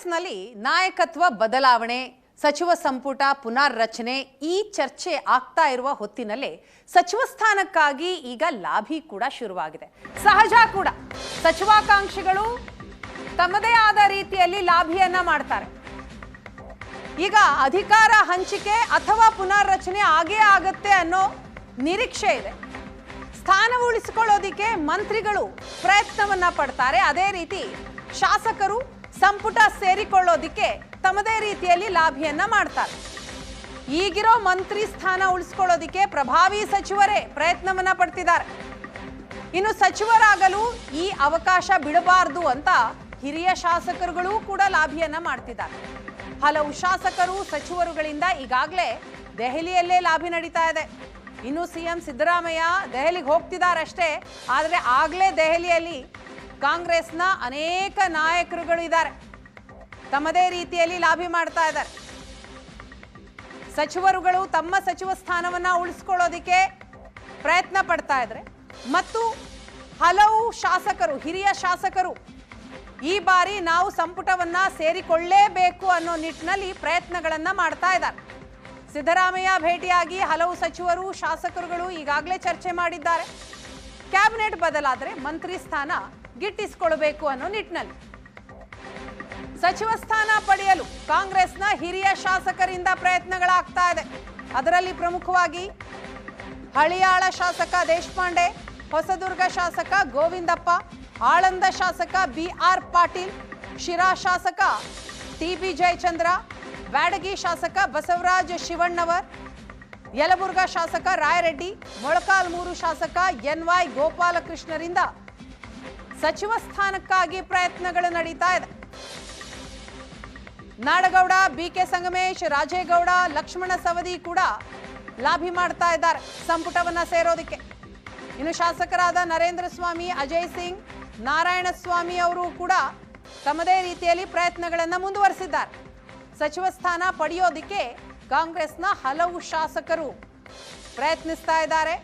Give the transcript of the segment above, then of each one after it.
ಕಾಂಗ್ರೆಸ್ನಲ್ಲಿ ನಾಯಕತ್ವ ಬದಲಾವಣೆ, ಸಚಿವ ಸಂಪುಟ ಪುನರ್ರಚನೆ ಈ ಚರ್ಚೆ ಆಗ್ತಾ ಇರುವ ಹೊತ್ತಿನಲ್ಲೇ ಸಚಿವ ಸ್ಥಾನಕ್ಕಾಗಿ ಈಗ ಲಾಭಿ ಕೂಡ ಶುರುವಾಗಿದೆ. ಸಹಜ ಕೂಡ ಸಚಿವಾಕಾಂಕ್ಷಿಗಳು ತಮ್ಮದೇ ಆದ ರೀತಿಯಲ್ಲಿ ಲಾಭಿಯನ್ನ ಮಾಡ್ತಾರೆ. ಈಗ ಅಧಿಕಾರ ಹಂಚಿಕೆ ಅಥವಾ ಪುನರ್ರಚನೆ ಆಗೇ ಆಗತ್ತೆ ಅನ್ನೋ ನಿರೀಕ್ಷೆ ಇದೆ. ಸ್ಥಾನ ಉಳಿಸಿಕೊಳ್ಳೋದಿಕ್ಕೆ ಮಂತ್ರಿಗಳು ಪ್ರಯತ್ನವನ್ನ ಪಡ್ತಾರೆ. ಅದೇ ರೀತಿ ಶಾಸಕರು ಸಂಪುಟ ಸೇರಿಕೊಳ್ಳೋದಿಕ್ಕೆ ತಮ್ಮದೇ ರೀತಿಯಲ್ಲಿ ಲಾಭಿಯನ್ನ ಮಾಡ್ತಾರೆ. ಈಗಿರೋ ಮಂತ್ರಿ ಸ್ಥಾನ ಉಳಿಸ್ಕೊಳ್ಳೋದಿಕ್ಕೆ ಪ್ರಭಾವಿ ಸಚಿವರೇ ಪ್ರಯತ್ನವನ್ನ ಪಡ್ತಿದ್ದಾರೆ. ಇನ್ನು ಸಚಿವರಾಗಲು ಈ ಅವಕಾಶ ಬಿಡಬಾರದು ಅಂತ ಹಿರಿಯ ಶಾಸಕರುಗಳು ಕೂಡ ಲಾಭಿಯನ್ನ ಮಾಡ್ತಿದ್ದಾರೆ. ಹಲವು ಶಾಸಕರು ಸಚಿವರುಗಳಿಂದ ಈಗಾಗಲೇ ದೆಹಲಿಯಲ್ಲೇ ಲಾಭಿ ನಡೀತಾ ಇದೆ. ಇನ್ನು ಸಿಎಂ ಸಿದ್ದರಾಮಯ್ಯ ದೆಹಲಿಗೆ ಹೋಗ್ತಿದ್ದಾರಷ್ಟೇ, ಆದರೆ ಆಗಲೇ ದೆಹಲಿಯಲ್ಲಿ ಕಾಂಗ್ರೆಸ್ನ ಅನೇಕ ನಾಯಕರುಗಳು ಇದ್ದಾರೆ, ತಮ್ಮದೇ ರೀತಿಯಲ್ಲಿ ಲಾಭಿ ಮಾಡ್ತಾ ಇದ್ದಾರೆ. ಸಚಿವರುಗಳು ತಮ್ಮ ಸಚಿವ ಸ್ಥಾನವನ್ನ ಉಳಿಸ್ಕೊಳ್ಳೋದಿಕ್ಕೆ ಪ್ರಯತ್ನ ಪಡ್ತಾ ಇದ್ದಾರೆ ಮತ್ತು ಹಲವು ಶಾಸಕರು, ಹಿರಿಯ ಶಾಸಕರು ಈ ಬಾರಿ ನಾವು ಸಂಪುಟವನ್ನ ಸೇರಿಕೊಳ್ಳಲೇಬೇಕು ಅನ್ನೋ ನಿಟ್ಟಿನಲ್ಲಿ ಪ್ರಯತ್ನಗಳನ್ನ ಮಾಡ್ತಾ ಇದ್ದಾರೆ. ಸಿದ್ದರಾಮಯ್ಯ ಭೇಟಿಯಾಗಿ ಹಲವು ಸಚಿವರು, ಶಾಸಕರುಗಳು ಈಗಾಗಲೇ ಚರ್ಚೆ ಮಾಡಿದ್ದಾರೆ. ಕ್ಯಾಬಿನೆಟ್ ಬದಲಾದರೆ ಮಂತ್ರಿ ಸ್ಥಾನ ಗಿಟ್ಟಿಸಿಕೊಳ್ಳಬೇಕು ಅನ್ನೋ ನಿಟ್ಟಿನಲ್ಲಿ ಸಚಿವ ಸ್ಥಾನ ಪಡೆಯಲು ಕಾಂಗ್ರೆಸ್ನ ಹಿರಿಯ ಶಾಸಕರಿಂದ ಪ್ರಯತ್ನಗಳಾಗ್ತಾ ಇದೆ. ಅದರಲ್ಲಿ ಪ್ರಮುಖವಾಗಿ ಹಳಿಯಾಳ ಶಾಸಕ ದೇಶಪಾಂಡೆ, ಹೊಸದುರ್ಗ ಶಾಸಕ ಗೋವಿಂದಪ್ಪ, ಆಳಂದ ಶಾಸಕ BR ಪಾಟೀಲ್, ಶಿರಾ ಶಾಸಕ TB ಜಯಚಂದ್ರ, ಬ್ಯಾಡಗಿ ಶಾಸಕ ಬಸವರಾಜ ಶಿವಣ್ಣವರ್, ಯಲಬುರ್ಗಾ ಶಾಸಕ ರಾಯರೆಡ್ಡಿ, ಮೊಳಕಾಲ್ಮೂರು ಶಾಸಕ NY ಗೋಪಾಲಕೃಷ್ಣರಿಂದ ಸಚಿವ ಸ್ಥಾನಕ್ಕಾಗಿ ಪ್ರಯತ್ನಗಳು ನಡೀತಾ ಇದೆ. ನಾಡಗೌಡ, BK ಸಂಗಮೇಶ್, ರಾಜೇಗೌಡ, ಲಕ್ಷ್ಮಣ ಸವದಿ ಕೂಡ ಲಾಭಿ ಮಾಡ್ತಾ ಇದ್ದಾರೆ ಸಂಪುಟವನ್ನ ಸೇರೋದಕ್ಕೆ. ಇನ್ನು ಶಾಸಕರಾದ ನರೇಂದ್ರ ಸ್ವಾಮಿ, ಅಜಯ್ ಸಿಂಗ್, ನಾರಾಯಣ ಸ್ವಾಮಿ ಅವರು ಕೂಡ ತಮ್ಮದೇ ರೀತಿಯಲ್ಲಿ ಪ್ರಯತ್ನಗಳನ್ನು ಮುಂದುವರಿಸಿದ್ದಾರೆ. ಸಚಿವ ಸ್ಥಾನ ಪಡೆಯೋದಿಕ್ಕೆ ಕಾಂಗ್ರೆಸ್ನ ಹಲವು ಶಾಸಕರು ಪ್ರಯತ್ನಿಸ್ತಾ ಇದ್ದಾರೆ.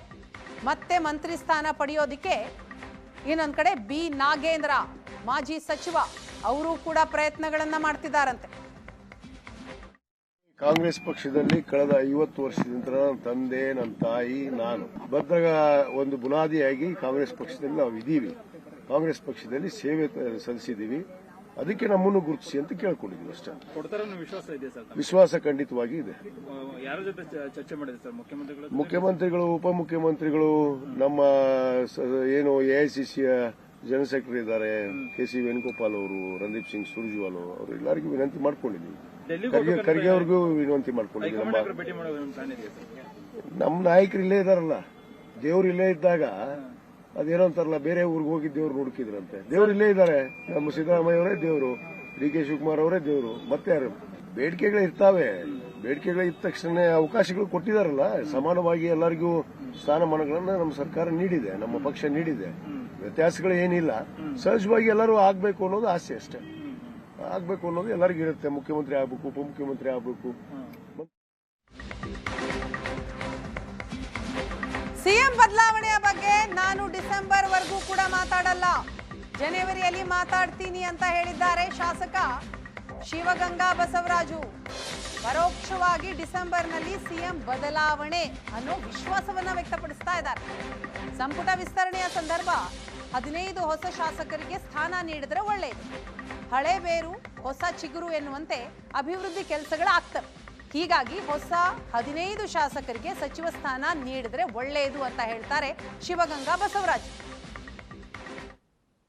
ಮತ್ತೆ ಮಂತ್ರಿ ಸ್ಥಾನ ಪಡೆಯೋದಿಕ್ಕೆ ಇನ್ನೊಂದು ಕಡೆ B ನಾಗೇಂದ್ರ, ಮಾಜಿ ಸಚಿವ, ಅವರು ಕೂಡ ಪ್ರಯತ್ನಗಳನ್ನ ಮಾಡ್ತಿದ್ದಾರಂತೆ. ಕಾಂಗ್ರೆಸ್ ಪಕ್ಷದಲ್ಲಿ ಕಳೆದ 50 ವರ್ಷದಿಂದ ನನ್ನ ತಂದೆ, ನನ್ನ ತಾಯಿ, ನಾನು ಭದ್ರಗ ಒಂದು ಬುನಾದಿಯಾಗಿ ಕಾಂಗ್ರೆಸ್ ಪಕ್ಷದಲ್ಲಿ ನಾವು ಇದ್ದೀವಿ. ಕಾಂಗ್ರೆಸ್ ಪಕ್ಷದಲ್ಲಿ ಸೇವೆ ಸಲ್ಲಿಸಿದ್ದೀವಿ. ಅದಕ್ಕೆ ನಮ್ಮನ್ನು ಗುರುತಿಸಿ ಅಂತ ಕೇಳ್ಕೊಂಡಿದ್ದೀವಿ ಅಷ್ಟೇ. ವಿಶ್ವಾಸ ಖಂಡಿತವಾಗಿ ಇದೆ. ಯಾರ ಜೊತೆ ಚರ್ಚೆ ಮಾಡಿದೆ ಸರ್? ಮುಖ್ಯಮಂತ್ರಿಗಳು, ಉಪಮುಖ್ಯಮಂತ್ರಿಗಳು, ನಮ್ಮ ಏನು AICCಯ ಜನರಲ್ ಸೆಕ್ರೆಟರಿ ಇದ್ದಾರೆ KC ವೇಣುಗೋಪಾಲ್ ಅವರು, ರಣದೀಪ್ ಸಿಂಗ್ ಸುರ್ಜೇವಾಲ ಅವರು, ಎಲ್ಲರಿಗೂ ವಿನಂತಿ ಮಾಡ್ಕೊಂಡಿದ್ದೀವಿ. ಖರ್ಗೆ ಅವ್ರಿಗೂ ವಿನಂತಿ ಮಾಡ್ಕೊಂಡಿದ್ದೀವಿ. ನಮ್ಮ ನಾಯಕರು ಇಲ್ಲೇ ಇದಾರಲ್ಲ, ದೇವ್ರು ಇಲ್ಲೇ ಇದ್ದಾಗ ಅದೇನೋ ಅಂತಾರಲ್ಲ, ಬೇರೆ ಊರಿಗೆ ಹೋಗಿ ದೇವ್ರು ಹುಡುಕಿದ್ರಂತೆ. ದೇವ್ರು ಇಲ್ಲೇ ಇದ್ದಾರೆ. ನಮ್ಮ ಸಿದ್ದರಾಮಯ್ಯ ಅವರೇ ದೇವರು, DK ಶಿವಕುಮಾರ್ ಅವರೇ ದೇವರು. ಮತ್ತೆ ಯಾರು? ಬೇಡಿಕೆಗಳು ಇರ್ತಾವೆ. ಬೇಡಿಕೆಗಳು ಇದ್ದ ತಕ್ಷಣ ಅವಕಾಶಗಳು ಕೊಟ್ಟಿದಾರಲ್ಲ, ಸಮಾನವಾಗಿ ಎಲ್ಲರಿಗೂ ಸ್ಥಾನಮಾನಗಳನ್ನ ನಮ್ಮ ಸರ್ಕಾರ ನೀಡಿದೆ, ನಮ್ಮ ಪಕ್ಷ ನೀಡಿದೆ. ವ್ಯತ್ಯಾಸಗಳು ಏನಿಲ್ಲ. ಸಹಜವಾಗಿ ಎಲ್ಲರೂ ಆಗ್ಬೇಕು ಅನ್ನೋದು ಆಸೆ ಅಷ್ಟೇ. ಆಗ್ಬೇಕು ಅನ್ನೋದು ಎಲ್ಲರಿಗೂ ಇರುತ್ತೆ. ಮುಖ್ಯಮಂತ್ರಿ ಆಗ್ಬೇಕು, ಉಪಮುಖ್ಯಮಂತ್ರಿ ಆಗ್ಬೇಕು. ಸಿಎಂ ಬದಲಾವಣೆಯ ಬಗ್ಗೆ ನಾನು ಡಿಸೆಂಬರ್ ವರೆಗೂ ಕೂಡ ಮಾತಾಡಲ್ಲ, ಜನವರಿಯಲ್ಲಿ ಮಾತಾಡ್ತೀನಿ ಅಂತ ಹೇಳಿದ್ದಾರೆ ಶಾಸಕ ಶಿವಗಂಗಾ ಬಸವರಾಜು. ಪರೋಕ್ಷವಾಗಿ ಡಿಸೆಂಬರ್ನಲ್ಲಿ ಸಿಎಂ ಬದಲಾವಣೆ ಅನ್ನೋ ವಿಶ್ವಾಸವನ್ನ ವ್ಯಕ್ತಪಡಿಸ್ತಾ ಇದ್ದಾರೆ. ಸಂಪುಟ ವಿಸ್ತರಣೆಯ ಸಂದರ್ಭ 15 ಹೊಸ ಶಾಸಕರಿಗೆ ಸ್ಥಾನ ನೀಡಿದ್ರೆ ಒಳ್ಳೆಯದು. ಹಳೆ ಬೇರು ಹೊಸ ಚಿಗುರು ಎನ್ನುವಂತೆ ಅಭಿವೃದ್ಧಿ ಕೆಲಸಗಳಾಗ್ತವೆ. ಹೀಗಾಗಿ ಹೊಸ 15 ಶಾಸಕರಿಗೆ ಸಚಿವ ಸ್ಥಾನ ನೀಡಿದ್ರೆ ಒಳ್ಳೆಯದು ಅಂತ ಹೇಳ್ತಾರೆ ಶಿವಗಂಗಾ ಬಸವರಾಜ್.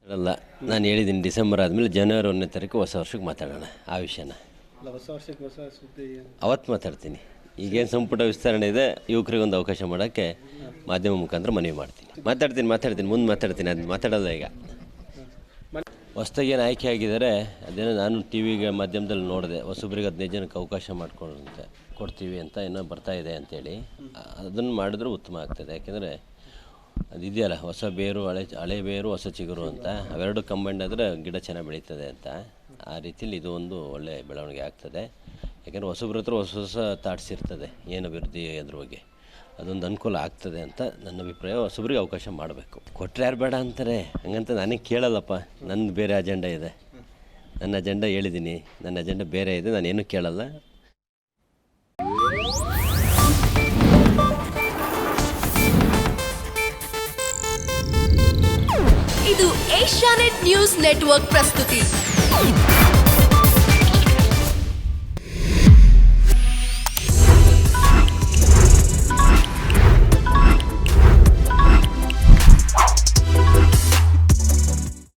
ಅಲ್ಲ, ನಾನು ಹೇಳಿದ್ದೀನಿ ಡಿಸೆಂಬರ್ ಆದಮೇಲೆ ಜನವರಿ 1ನೇ ತಾರೀಕು ಹೊಸ ವರ್ಷಕ್ಕೆ ಮಾತಾಡೋಣ ಆ ವಿಷಯನ. ಅವತ್ತು ಮಾತಾಡ್ತೀನಿ. ಈಗೇನು ಸಂಪುಟ ವಿಸ್ತರಣೆ ಇದೆ, ಯುವಕರಿಗೆ ಒಂದು ಅವಕಾಶ ಮಾಡೋಕ್ಕೆ ಮಾಧ್ಯಮ ಮುಖಾಂತರ ಮನವಿ ಮಾಡ್ತೀನಿ. ಮಾತಾಡ್ತೀನಿ ಮುಂದೆ ಮಾತಾಡ್ತೀನಿ. ಅದು ಮಾತಾಡೋಲ್ಲ. ಈಗ ಹೊಸದಾಗಿ ಏನು ಆಯ್ಕೆ ಆಗಿದ್ದಾರೆ, ಅದೇನೋ ನಾನು TVಗೆ ಮಾಧ್ಯಮದಲ್ಲಿ ನೋಡಿದೆ, ಹೊಸಬ್ರಿಗೆ 15 ಜನಕ್ಕೆ ಅವಕಾಶ ಕೊಡ್ತೀವಿ ಅಂತ ಏನೋ ಬರ್ತಾ ಇದೆ ಅಂತೇಳಿ. ಅದನ್ನು ಮಾಡಿದ್ರೆ ಉತ್ತಮ ಆಗ್ತದೆ. ಯಾಕೆಂದರೆ ಅದಿದೆಯಲ್ಲ, ಹೊಸ ಬೇರು ಹಳೆ ಬೇರು ಹೊಸ ಚಿಗುರು ಅಂತ, ಅವೆರಡು ಕಂಬೈಂಡ್ ಆದರೆ ಗಿಡ ಚೆನ್ನಾಗಿ ಬೆಳೀತದೆ ಅಂತ. ಆ ರೀತಿಯಲ್ಲಿ ಇದು ಒಂದು ಒಳ್ಳೆಯ ಬೆಳವಣಿಗೆ ಆಗ್ತದೆ. ಯಾಕೆಂದರೆ ಹೊಸಬ್ರ ಹತ್ರ ಹೊಸ ಥಾಟ್ಸ್ ಇರ್ತದೆ, ಏನು ಅಭಿವೃದ್ಧಿ ಅದ್ರ ಬಗ್ಗೆ. ಅದೊಂದು ಅನುಕೂಲ ಆಗ್ತದೆ ಅಂತ ನನ್ನ ಅಭಿಪ್ರಾಯ. ಹೊಸಬ್ರಿಗೆ ಅವಕಾಶ ಮಾಡಬೇಕು. ಕೊಟ್ಟರೆ ಯಾರು ಬೇಡ ಅಂತಾರೆ, ಹಂಗಂತ ನಾನೇ ಕೇಳಲ್ಲಪ್ಪ. ನಂದು ಬೇರೆ ಅಜೆಂಡಾ ಇದೆ. ನನ್ನ ಅಜೆಂಡಾ ಹೇಳಿದ್ದೀನಿ, ನನ್ನ ಅಜೆಂಡಾ ಬೇರೆ ಇದೆ, ನಾನೇನು ಕೇಳಲ್ಲ. ಇದು ಏಷ್ಯಾನೆಟ್ ನ್ಯೂಸ್ ನೆಟ್ವರ್ಕ್ ಪ್ರಸ್ತುತಿ.